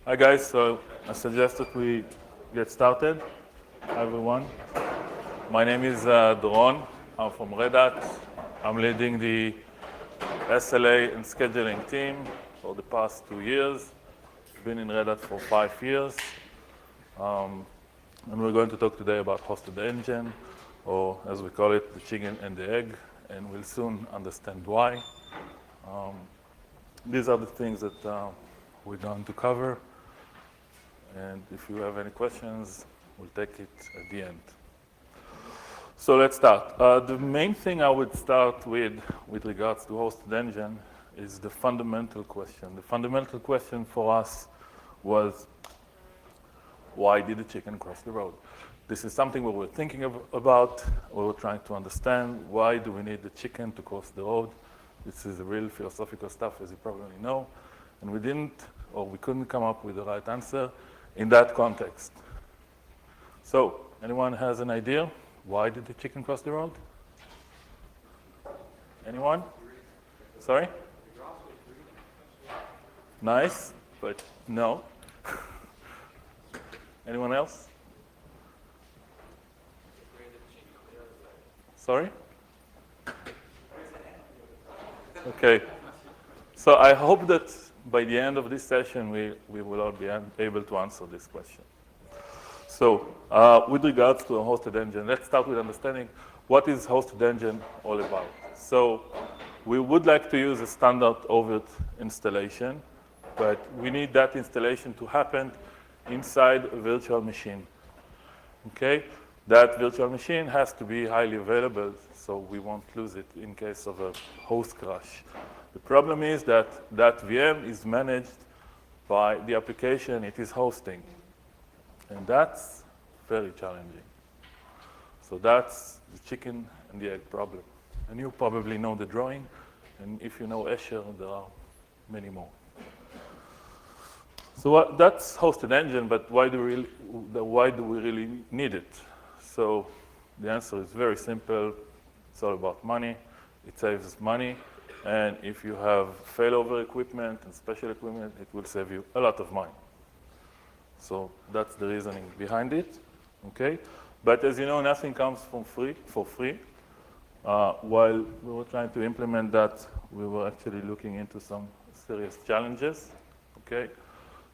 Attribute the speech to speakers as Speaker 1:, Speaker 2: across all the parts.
Speaker 1: Hi guys, so I suggest that we get started. Hi everyone. My name is Doron. I'm from Red Hat. I'm leading the SLA and scheduling team for the past 2 years. Been in Red Hat for 5 years. And we're going to talk today about hosted engine, or as we call it, the chicken and the egg, and we'll soon understand why. These are the things that we're going to cover. And if you have any questions, we'll take it at the end. So let's start. The main thing I would start with regards to hosted engine is the fundamental question. The fundamental question for us was, why did the chicken cross the road? This is something we were thinking about. We were trying to understand, why do we need the chicken to cross the road? This is real philosophical stuff, as you probably know. And we couldn't come up with the right answer in that context. So, anyone has an idea? Why did the chicken cross the road? Anyone? Sorry? Nice, but no. Anyone else? Sorry? Okay. So I hope that by the end of this session, we will all be able to answer this question. So with regards to a hosted engine, let's start with understanding what is hosted engine all about. So we would like to use a standard oVirt installation, but we need that installation to happen inside a virtual machine. Okay? That virtual machine has to be highly available, so we won't lose it in case of a host crash. The problem is that that VM is managed by the application it is hosting. And that's very challenging. So that's the chicken and the egg problem. And you probably know the drawing. And if you know Azure, there are many more. So that's hosted engine, but why do we really need it? So the answer is very simple. It's all about money. It saves money. And if you have failover equipment and special equipment, it will save you a lot of money. So that's the reasoning behind it. Okay? But as you know, nothing comes for free. While we were trying to implement that, we were actually looking into some serious challenges. Okay?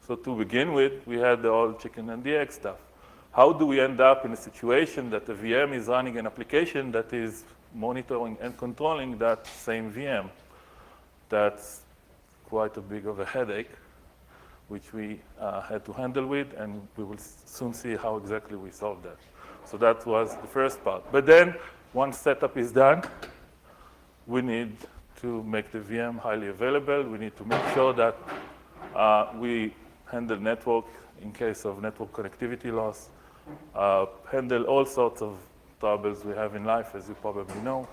Speaker 1: So to begin with, we had the old chicken and the egg stuff. How do we end up in a situation that the VM is running an application that is monitoring and controlling that same VM? That's quite a big of a headache, which we had to handle with, and we will soon see how exactly we solved that. So that was the first part. But then, once setup is done, we need to make the VM highly available. We need to make sure that we handle network in case of network connectivity loss, handle all sorts of troubles we have in life, as you probably know.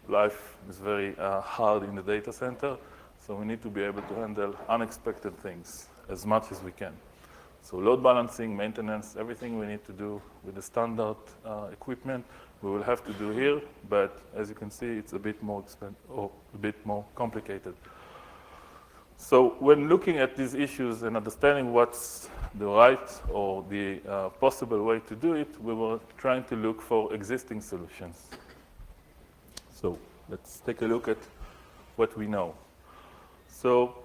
Speaker 1: Life is very hard in the data center, so we need to be able to handle unexpected things as much as we can. So load balancing, maintenance, everything we need to do with the standard equipment, we will have to do here, but as you can see, it's a bit more a bit more complicated. So when looking at these issues and understanding what's the right or the possible way to do it, we were trying to look for existing solutions. So let's take a look at what we know. So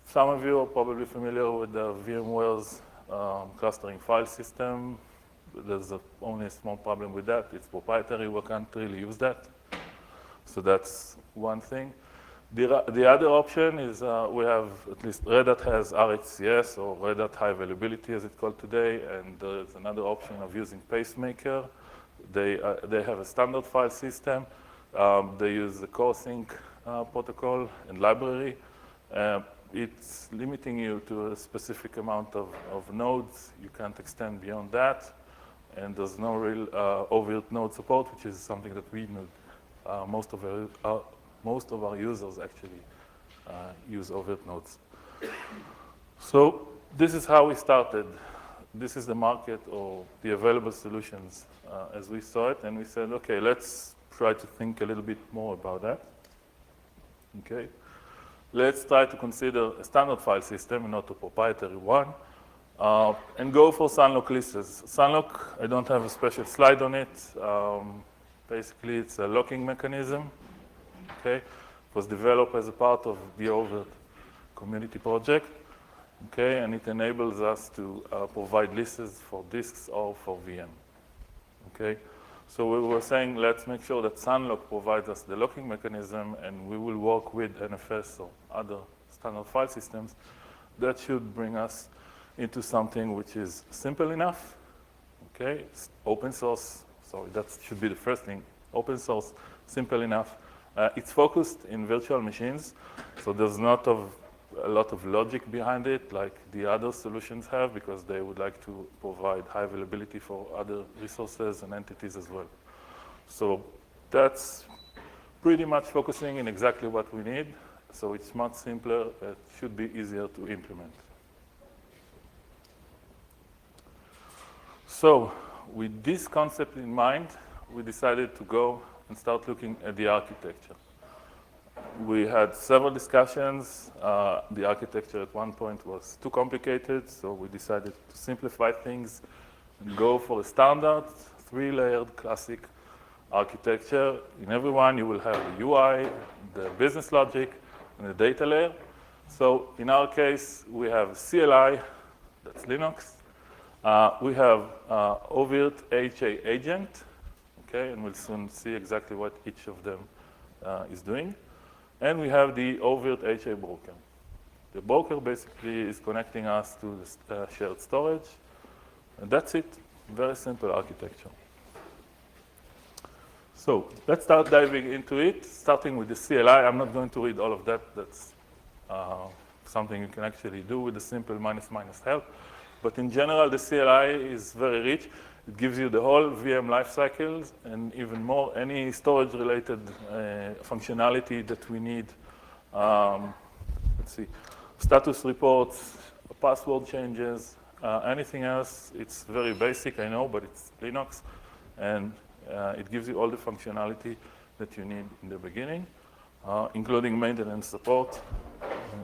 Speaker 1: some of you are probably familiar with the VMware's clustering file system. There's only a small problem with that. It's proprietary. We can't really use that. So that's one thing. The other option is we have, at least Red Hat has RHCS, or Red Hat High Availability as it's called today, and there's another option of using Pacemaker. They have a standard file system. They use the CoreSync protocol and library. It's limiting you to a specific amount of nodes. You can't extend beyond that. And there's no real oVirt node support, which is something that we need. Most of our users actually use oVirt nodes. So this is how we started. This is the market or the available solutions as we saw it. And we said, OK, let's try to think a little bit more about that. Okay. let's try to consider a standard file system, not a proprietary one, and go for Sunlock lists. Sunlock, I don't have a special slide on it. Basically, it's a locking mechanism. Okay, it was developed as a part of the oVirt community project. Okay, and it enables us to provide lists for disks or for VM. Okay, so we were saying let's make sure that Sunlock provides us the locking mechanism, and we will work with NFS or other standard file systems. That should bring us into something which is simple enough. Okay, it's open source. Sorry, that should be the first thing. Open source, simple enough. It's focused in virtual machines, so there's not a lot of logic behind it like the other solutions have, because they would like to provide high availability for other resources and entities as well. So that's pretty much focusing in exactly what we need. So it's much simpler. It should be easier to implement. So with this concept in mind, we decided to go and start looking at the architecture. We had several discussions. The architecture at one point was too complicated, so we decided to simplify things and go for a standard 3-layered classic architecture. In every one, you will have the UI, the business logic, and the data layer. So in our case, we have CLI, that's Linux. We have oVirt HA agent, okay, and we'll soon see exactly what each of them is doing. And we have the oVirt HA broker. The broker basically is connecting us to the shared storage. And that's it. Very simple architecture. So let's start diving into it, starting with the CLI. I'm not going to read all of that. That's something you can actually do with the simple minus help. But in general, the CLI is very rich. It gives you the whole VM lifecycle and even more, any storage-related functionality that we need. Let's see, status reports, password changes, anything else. It's very basic, I know, but it's Linux. And it gives you all the functionality that you need in the beginning, including maintenance support,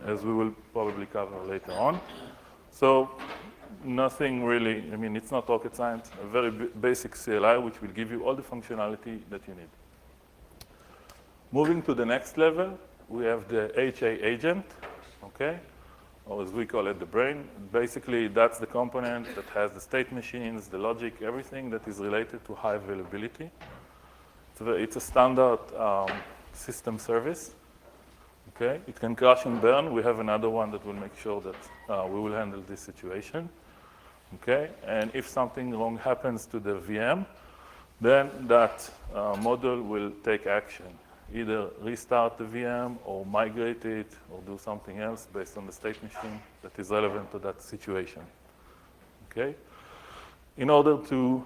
Speaker 1: as we will probably cover later on. So nothing really, I mean, it's not rocket science, a very basic CLI, which will give you all the functionality that you need. Moving to the next level, we have the HA agent, okay? Or as we call it, the brain. Basically, that's the component that has the state machines, the logic, everything that is related to high availability. It's a standard system service. Okay, it can crash and burn. We have another one that will make sure that we will handle this situation. Okay, and if something wrong happens to the VM, then that model will take action. Either restart the VM or migrate it or do something else based on the state machine that is relevant to that situation. Okay, in order to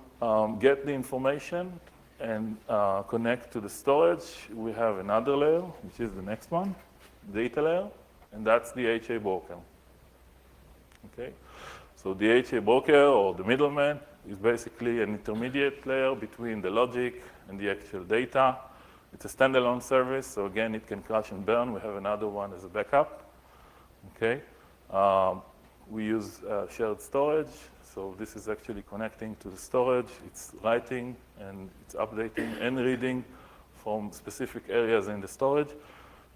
Speaker 1: get the information and connect to the storage, we have another layer, which is the next one, data layer, and that's the HA broker. Okay, so the HA broker, or the middleman, is basically an intermediate layer between the logic and the actual data. It's a standalone service, so again, it can crash and burn. We have another one as a backup. Okay, we use shared storage, so this is actually connecting to the storage. It's writing and it's updating and reading from specific areas in the storage.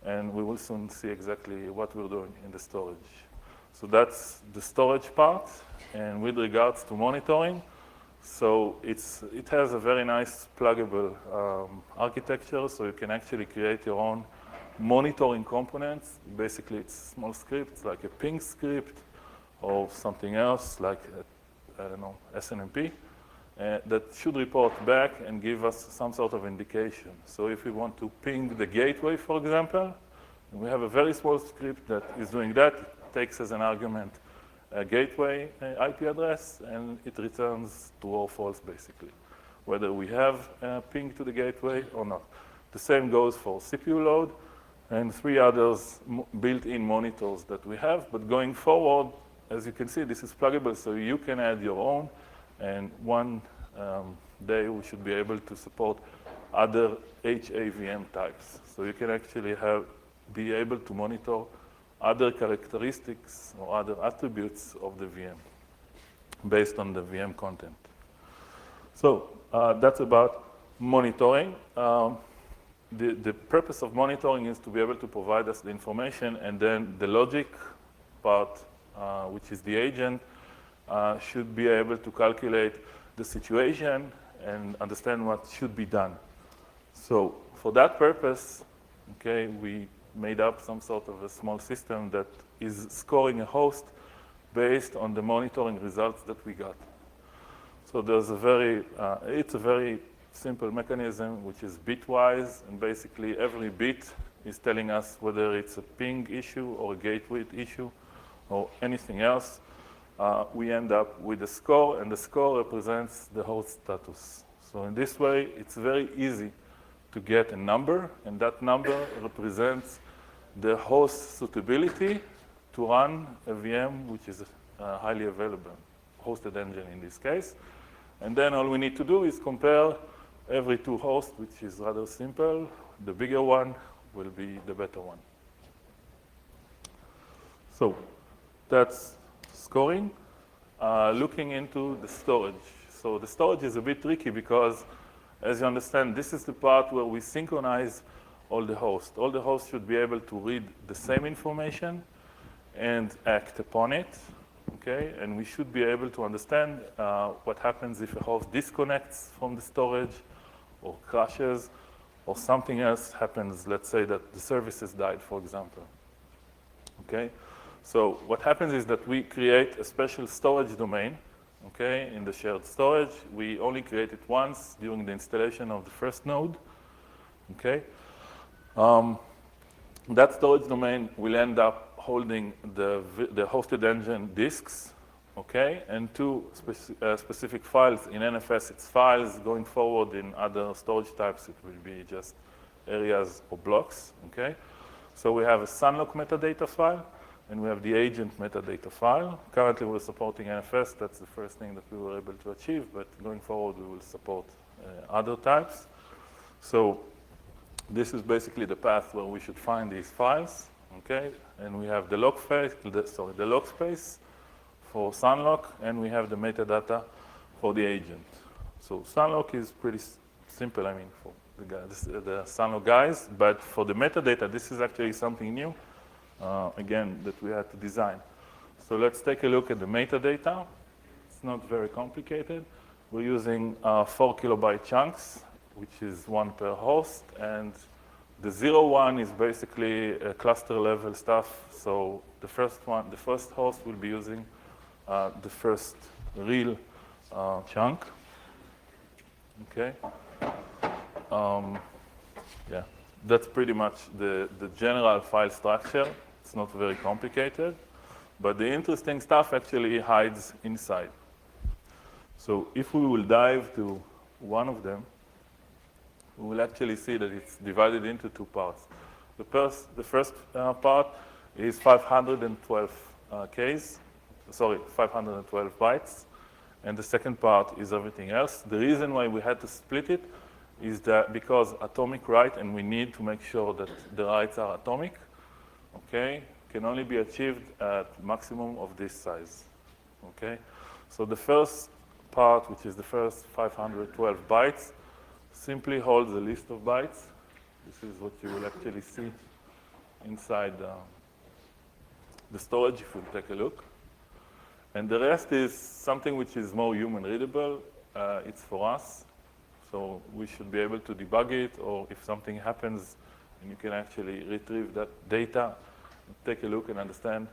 Speaker 1: And we will soon see exactly what we're doing in the storage. So that's the storage part. And with regards to monitoring, so it has a very nice pluggable architecture, so you can actually create your own monitoring components. Basically, it's small scripts like a ping script or something else like, I don't know, SNMP. That should report back and give us some sort of indication. So if we want to ping the gateway, for example, and we have a very small script that is doing that, it takes as an argument a gateway IP address, and it returns true or false, basically, whether we have a ping to the gateway or not. The same goes for CPU load and 3 others built-in monitors that we have. But going forward, as you can see, this is pluggable, so you can add your own. And one day, we should be able to support other HAVM types. So you can actually have be able to monitor other characteristics or other attributes of the VM based on the VM content. So that's about monitoring. The purpose of monitoring is to be able to provide us the information, and then the logic part, which is the agent, should be able to calculate the situation and understand what should be done. So for that purpose, okay, we made up some sort of a small system that is scoring a host based on the monitoring results that we got. So there's it's a very simple mechanism, which is bitwise, and basically every bit is telling us whether it's a ping issue or a gateway issue or anything else. We end up with a score, and the score represents the host status. So in this way, it's very easy to get a number, and that number represents the host suitability to run a VM, which is highly available, hosted engine in this case. And then all we need to do is compare every two hosts, which is rather simple. The bigger one will be the better one. So that's scoring. Looking into the storage. So the storage is a bit tricky because, as you understand, this is the part where we synchronize all the hosts. All the hosts should be able to read the same information and act upon it, okay? And we should be able to understand what happens if a host disconnects from the storage or crashes or something else happens. Let's say that the services died, for example, okay? So what happens is that we create a special storage domain, okay, in the shared storage. We only create it once during the installation of the first node, okay? That storage domain will end up holding the hosted engine disks, okay, and two specific files. In NFS, it's files. Going forward in other storage types, it will be just areas or blocks, okay? So we have a Sunlock metadata file, and we have the agent metadata file. Currently, we're supporting NFS. That's the first thing that we were able to achieve, but going forward, we will support other types. So this is basically the path where we should find these files, okay? And we have the log space for Sunlock, and we have the metadata for the agent. So Sunlock is pretty simple, I mean, for the Sunlock guys, but for the metadata, this is actually something new, again, that we had to design. So let's take a look at the metadata. It's not very complicated. We're using 4 kilobyte chunks, which is one per host, and the 0-1 is basically cluster level stuff. So the first host will be using the first real chunk. Okay. Yeah, that's pretty much the general file structure. It's not very complicated, but the interesting stuff actually hides inside. So if we will dive to one of them, we will actually see that it's divided into two parts. The first part is 512 bytes, and the second part is everything else. The reason why we had to split it is that because atomic write, and we need to make sure that the writes are atomic, okay, can only be achieved at maximum of this size, okay? So the first part, which is the first 512 bytes, simply holds a list of bytes. This is what you will actually see inside the storage if you take a look. And the rest is something which is more human readable. It's for us. So we should be able to debug it, or if something happens, and you can actually retrieve that data, take a look and understand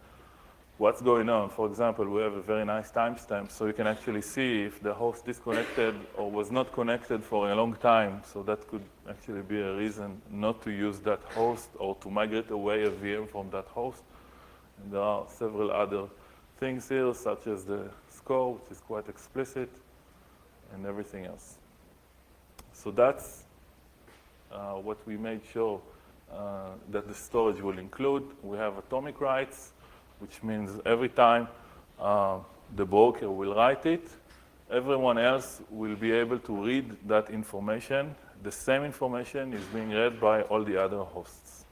Speaker 1: what's going on. For example, we have a very nice timestamp, so you can actually see if the host disconnected or was not connected for a long time. So that could actually be a reason not to use that host or to migrate away a VM from that host. And there are several other things here, such as the score, which is quite explicit, and everything else. So that's what we made sure that the storage will include. We have atomic writes, which means every time the broker will write it, everyone else will be able to read that information. The same information is being read by all the other hosts.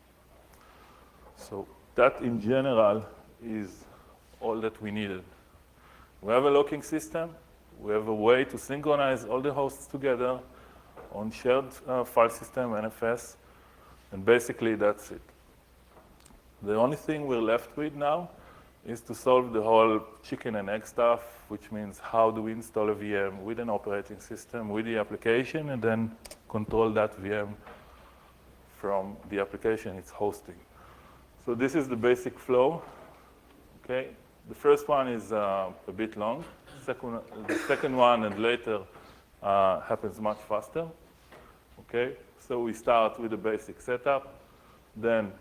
Speaker 1: So that, in general, is all that we needed. We have a locking system. We have a way to synchronize all the hosts together on shared file system, NFS, and basically that's it. The only thing we're left with now is to solve the whole chicken and egg stuff, which means how do we install a VM with an operating system, with the application, and then control that VM from the application it's hosting. So this is the basic flow. Okay, the first one is a bit long. The second one and later happens much faster. Okay, so we start with the basic setup, then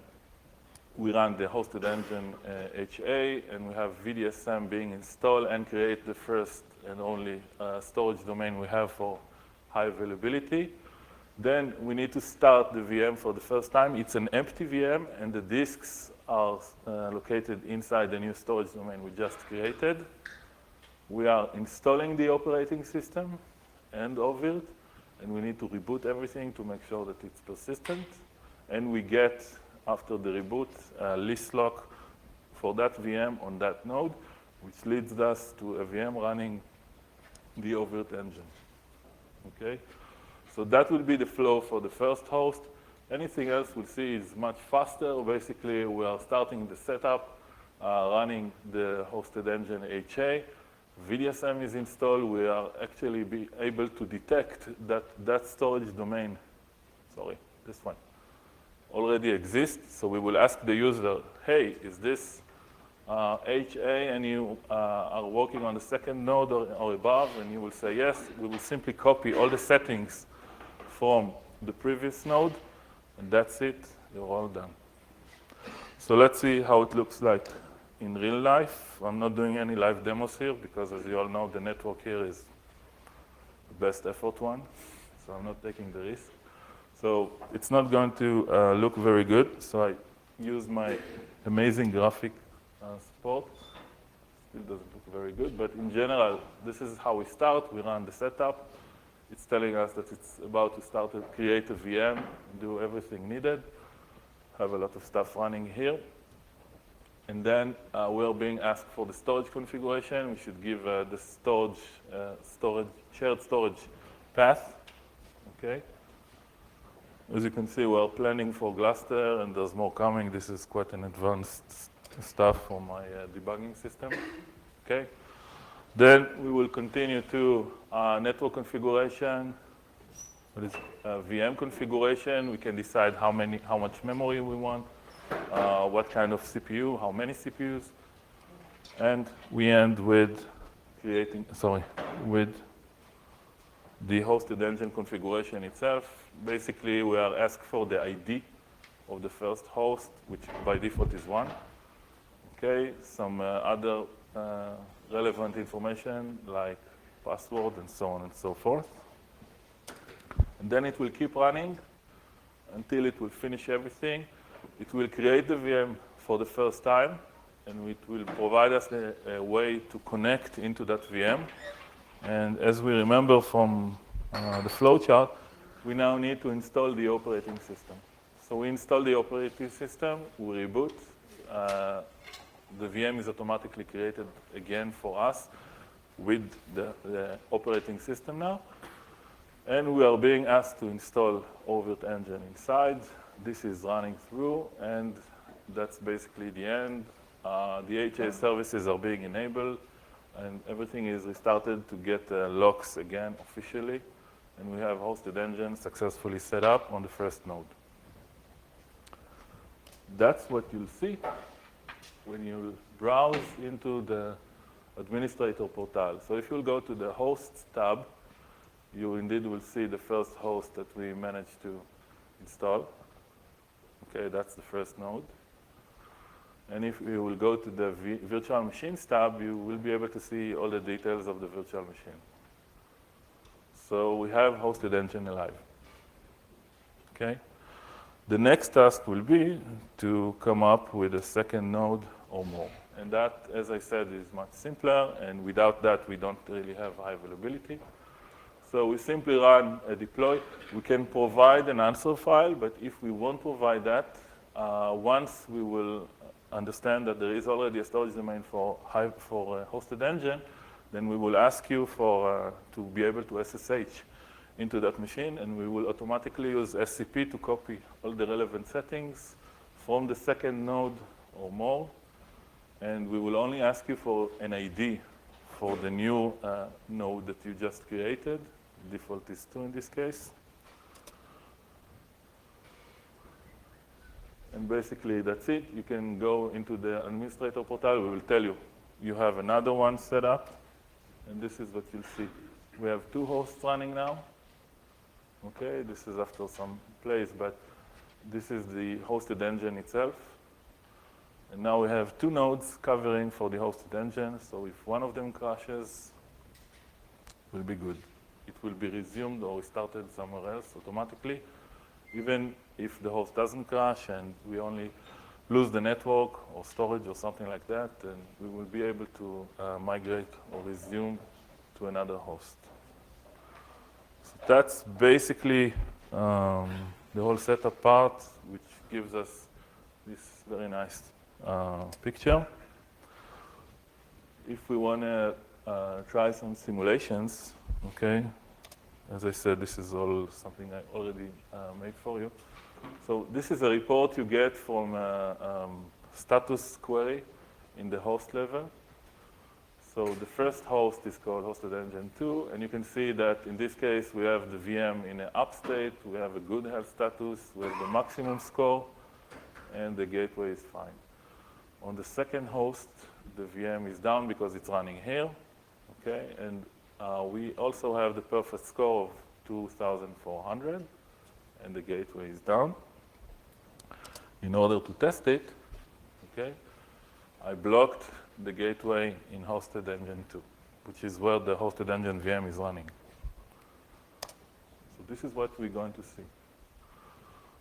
Speaker 1: we run the hosted engine HA, and we have VDSM being installed and create the first and only storage domain we have for high availability. Then we need to start the VM for the first time. It's an empty VM, and the disks are located inside the new storage domain we just created. We are installing the operating system and oVirt, and we need to reboot everything to make sure that it's persistent. And we get, after the reboot, a list lock for that VM on that node, which leads us to a VM running the oVirt engine. Okay? So that will be the flow for the first host. Anything else we'll see is much faster. Basically, we are starting the setup, running the hosted engine HA. VDSM is installed. We are actually be able to detect that that storage domain, this one, already exists. So we will ask the user, hey, is this HA, and you are working on the second node or above, and you will say yes. We will simply copy all the settings from the previous node, and that's it. You're all done. So let's see how it looks like in real life. I'm not doing any live demos here because, as you all know, the network here is the best effort one, so I'm not taking the risk. So it's not going to look very good, so I use my amazing graphic support. Still doesn't look very good, but in general, this is how we start. We run the setup. It's telling us that it's about to start to create a VM, do everything needed, have a lot of stuff running here. And then we're being asked for the storage configuration. We should give the shared storage path. Okay. As you can see, we're planning for Gluster, and there's more coming. This is quite an advanced stuff for my debugging system. Okay. Then we will continue to network configuration. What is VM configuration? We can decide how much memory we want, what kind of CPU, how many CPUs, and we end with with the hosted engine configuration itself. Basically, we are asked for the ID of the first host, which by default is 1. Okay, some other relevant information like password and so on and so forth. And then it will keep running until it will finish everything. It will create the VM for the first time, and it will provide us a way to connect into that VM. And as we remember from the flowchart, we now need to install the operating system. So we install the operating system, we reboot. The VM is automatically created again for us with the operating system now. And we are being asked to install oVirt engine inside. This is running through, and that's basically the end. The HA services are being enabled, and everything is restarted to get locks again officially. And we have hosted engine successfully set up on the first node. That's what you'll see when you browse into the administrator portal. So if you'll go to the hosts tab, you indeed will see the first host that we managed to install. Okay, that's the first node. And if you will go to the virtual machines tab, you will be able to see all the details of the virtual machine. So we have hosted engine alive. Okay. The next task will be to come up with a second node or more. And that, as I said, is much simpler. And without that, we don't really have high availability. So we simply run a deploy. We can provide an answer file, but if we won't provide that, once we will understand that there is already a storage domain for hosted engine, then we will ask you to be able to SSH into that machine, and we will automatically use SCP to copy all the relevant settings from the second node or more, and we will only ask you for an ID for the new node that you just created. Default is 2 in this case. And basically, that's it. You can go into the administrator portal. We will tell you, you have another one set up, and this is what you'll see. We have 2 hosts running now. Okay, this is after some plays, but this is the hosted engine itself. And now we have 2 nodes covering for the hosted engine, so if one of them crashes, it will be good. It will be resumed or restarted somewhere else automatically. Even if the host doesn't crash and we only lose the network or storage or something like that, then we will be able to migrate or resume to another host. So that's basically the whole setup part, which gives us this very nice picture. If we want to try some simulations, okay, as I said, this is all something I already made for you. So this is a report you get from a status query in the host level. So the first host is called hosted engine 2, and you can see that in this case we have the VM in an up state, we have a good health status, we have the maximum score, and the gateway is fine. On the second host, the VM is down because it's running here, okay, and we also have the perfect score of 2,400, and the gateway is down. In order to test it, okay, I blocked the gateway in hosted engine 2, which is where the hosted engine VM is running. So this is what we're going to see.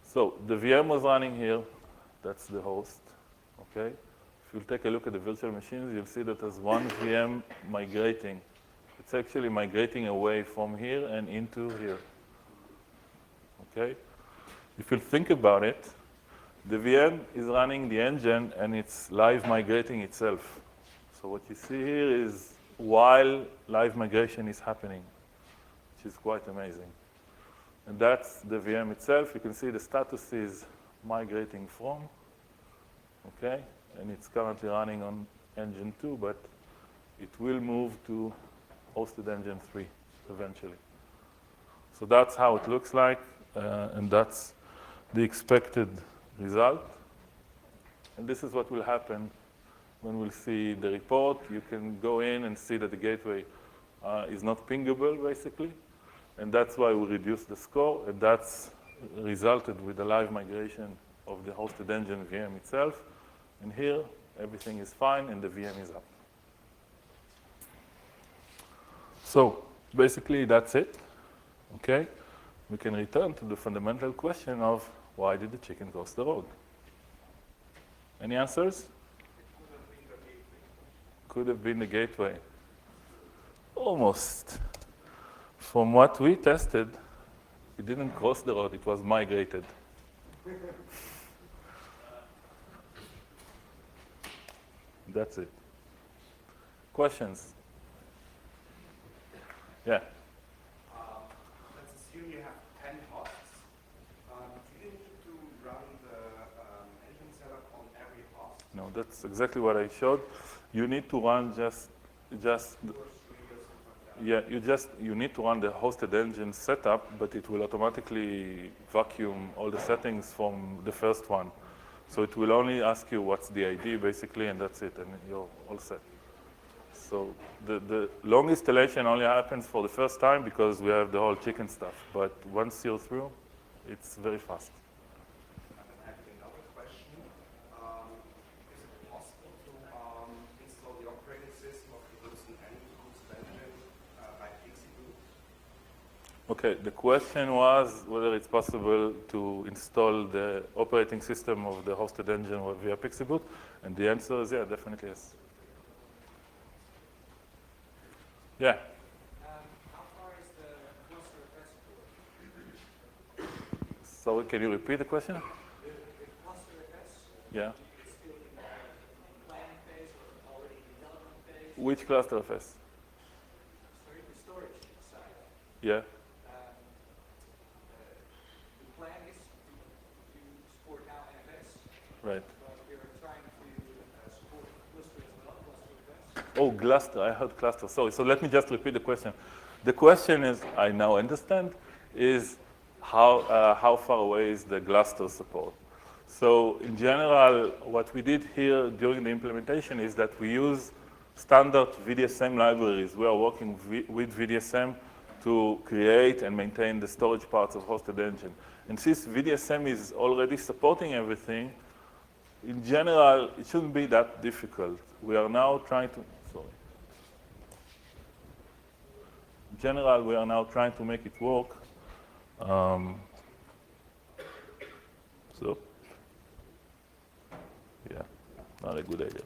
Speaker 1: So the VM was running here. That's the host, okay? If you take a look at the virtual machines, you'll see that there's one VM migrating. It's actually migrating away from here and into here, okay? If you think about it, the VM is running the engine, and it's live migrating itself. So what you see here is while live migration is happening, which is quite amazing. And that's the VM itself. You can see the status is migrating from, okay? And it's currently running on engine 2, but it will move to hosted engine 3 eventually. So that's how it looks like, and that's the expected result. And this is what will happen when we'll see the report. You can go in and see that the gateway is not pingable, basically. And that's why we reduced the score, and that's resulted with the live migration of the hosted engine VM itself. And here, everything is fine, and the VM is up. So basically, that's it, okay? We can return to the fundamental question of why did the chicken cross the road? Any answers? Could have been the gateway. Almost. From what we tested, it didn't cross the road, it was migrated. That's it. Questions? Yeah.
Speaker 2: Let's assume you have 10 hosts. Do you need to run the engine setup on every host?
Speaker 1: No, that's exactly what I showed. You need to run just yeah, you need to run the hosted engine setup, but it will automatically vacuum all the settings from the first one. So it will only ask you what's the ID, basically, and that's it, and you're all set. So the long installation only happens for the first time because we have the whole chicken stuff. But once you're through, it's very fast.
Speaker 2: I have another question. Is it possible to install the operating system of the hosted engine by PXE boot?
Speaker 1: Okay, the question was whether it's possible to install the operating system of the hosted engine via PXE boot, and the answer is yeah, definitely yes. Yeah.
Speaker 2: How far is the cluster request port?
Speaker 1: So can you repeat the question?
Speaker 2: The cluster
Speaker 1: Yeah.
Speaker 3: It's still in the planning phase or already in development phase?
Speaker 1: Which cluster FS?
Speaker 3: Sorry, the storage side.
Speaker 1: Yeah.
Speaker 3: The plan is to support now NFS,
Speaker 1: Right.
Speaker 3: but we're trying to support cluster as well, cluster FS.
Speaker 1: Oh, cluster. I heard cluster. Sorry. So let me just repeat the question. The question is, I now understand, is how far away is the cluster support? So in general, what we did here during the implementation is that we use standard VDSM libraries. We are working with VDSM to create and maintain the storage parts of hosted engine. And since VDSM is already supporting everything, in general, it shouldn't be that difficult. We are now trying to, in general, we are now trying to make it work. So, yeah, not a good idea.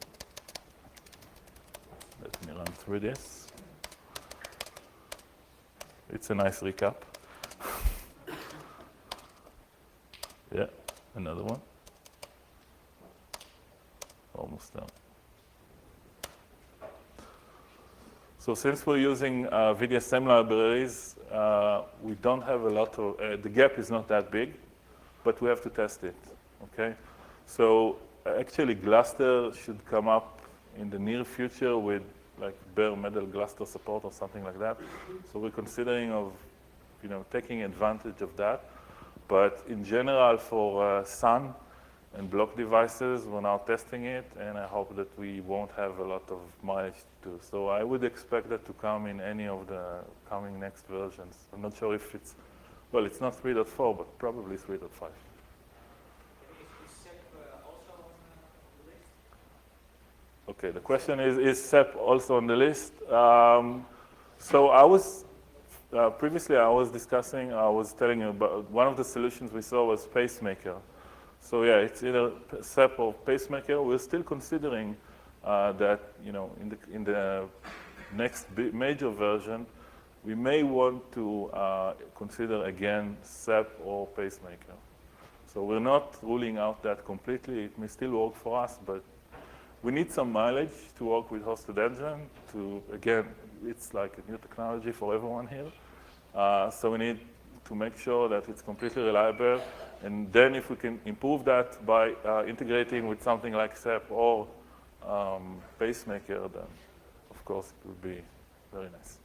Speaker 1: Let me run through this. It's a nice recap. Yeah, another one. Almost done. So since we're using VDSM libraries, we don't have a lot of, the gap is not that big, but we have to test it, okay? So actually Gluster should come up in the near future with like bare metal Gluster support or something like that. So we're considering of, taking advantage of that. But in general for SUN and block devices, we're now testing it, and I hope that we won't have a lot of mileage to do. So I would expect that to come in any of the coming next versions. I'm not sure if it's, well, it's not 3.4, but probably 3.5.
Speaker 3: Is SEP also on the list?
Speaker 1: Okay, the question is SEP also on the list? So I was, previously I was telling you about one of the solutions we saw was pacemaker. So yeah, it's either SEP or pacemaker. We're still considering that, in the next major version, we may want to consider again SEP or pacemaker. So we're not ruling out that completely. It may still work for us, but we need some mileage to work with hosted engine. Again, it's like a new technology for everyone here. So we need to make sure that it's completely reliable. And then if we can improve that by integrating with something like SEP or pacemaker, then of course it would be very nice.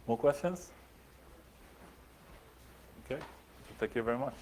Speaker 1: More questions? Okay, thank you very much.